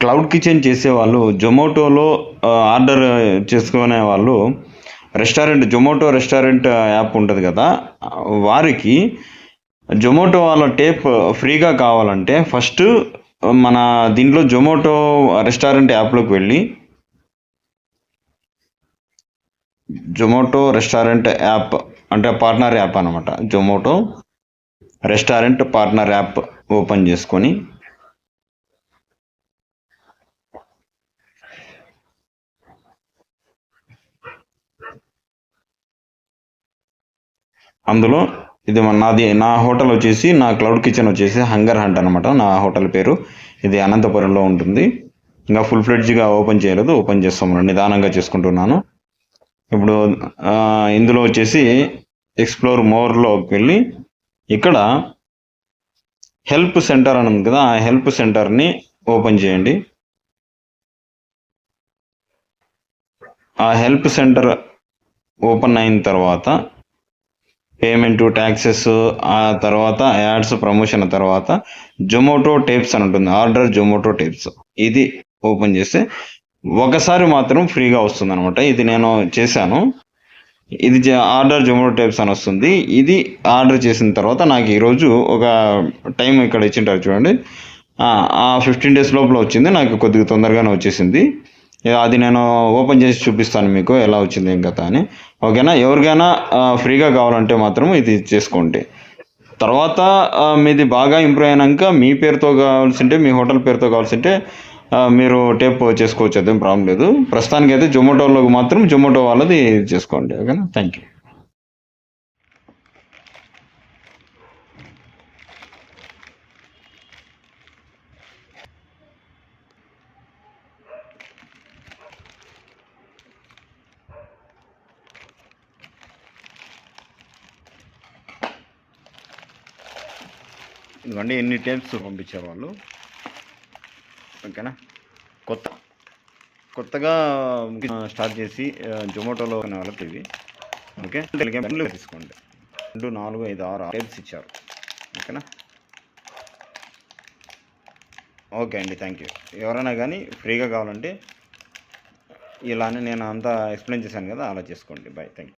Cloud kitchen చేసేవాళ్ళు జొమాటోలో order చేసుకునే వాళ్ళు జొమాటో రెస్టారెంట్ యాప్ ఉంటుంది కదా, వారికి జొమాటో వాళ్ళ టేప్ ఫ్రీగా కావాలంటే ఫస్ట్ మన దీంట్లో జొమాటో రెస్టారెంట్ యాప్లోకి వెళ్ళి జొమాటో రెస్టారెంట్ యాప్ అంటే పార్ట్నర్ యాప్ అనమాట. Zomato restaurant partner app open చేసుకొని అందులో ఇది నా హోటల్ వచ్చేసి, నా క్లౌడ్ కిచెన్ వచ్చేసి హంగర్ హంట్ అనమాట. నా హోటల్ పేరు ఇది అనంతపురంలో ఉంటుంది. ఇంకా ఫుల్ ఫ్లెడ్జ్గా ఓపెన్ చేయలేదు, ఓపెన్ చేస్తాము, నిదానంగా చేసుకుంటున్నాను. ఇప్పుడు ఇందులో వచ్చేసి ఎక్స్ప్లోర్ మోర్లోకి వెళ్ళి ఇక్కడ హెల్ప్ సెంటర్ అని ఉంది కదా, ఆ హెల్ప్ సెంటర్ని ఓపెన్ చేయండి. ఆ హెల్ప్ సెంటర్ ఓపెన్ అయిన తర్వాత పేమెంట్, ట్యాక్సెస్, ఆ తర్వాత యాడ్స్, ప్రమోషన్ తర్వాత జొమాటో టేప్స్ అని ఉంటుంది, ఆర్డర్ జొమాటో టేప్స్. ఇది ఓపెన్ చేస్తే ఒకసారి మాత్రం ఫ్రీగా వస్తుంది అనమాట. ఇది నేను చేశాను. ఇది ఆర్డర్ జొమాటో టేప్స్ అని వస్తుంది. ఇది ఆర్డర్ చేసిన తర్వాత నాకు ఈరోజు ఒక టైం ఇక్కడ ఇచ్చింటారు చూడండి, ఆ 15 days లోపల వచ్చింది. నాకు కొద్దిగా తొందరగానే వచ్చేసింది. అది నేను ఓపెన్ చేసి చూపిస్తాను మీకు ఎలా వచ్చింది ఏం కథ అని. ఓకేనా? ఎవరికైనా ఫ్రీగా కావాలంటే మాత్రం ఇది చేసుకోండి. తర్వాత మీది బాగా ఇంప్రూవ్ అయినాక మీ పేరుతో కావాల్సింటే, మీ హోటల్ పేరుతో కావాల్సింటే మీరు టేప్ చేసుకోవచ్చు, అదేం ప్రాబ్లం లేదు. ప్రస్తుతానికి అయితే జొమాటోలోకి మాత్రం జొమాటో వాళ్ళది చేసుకోండి. ఓకేనా? Thank you. ఎందుకంటే ఎన్ని టైప్స్ పంపించారు వాళ్ళు. ఓకేనా? కొత్తగా స్టార్ట్ చేసి జొమాటోలో ఉన్న వాళ్ళకి ఇవి ఓకే తీసుకోండి. 2, 4, 5, 6 టైప్స్ ఇచ్చారు. ఓకేనా? ఓకే అండి, థ్యాంక్ యూ. ఎవరైనా కానీ ఫ్రీగా కావాలంటే ఇలానే నేను అంతా ఎక్స్ప్లెయిన్ చేశాను కదా, అలా చేసుకోండి. Bye, thank you.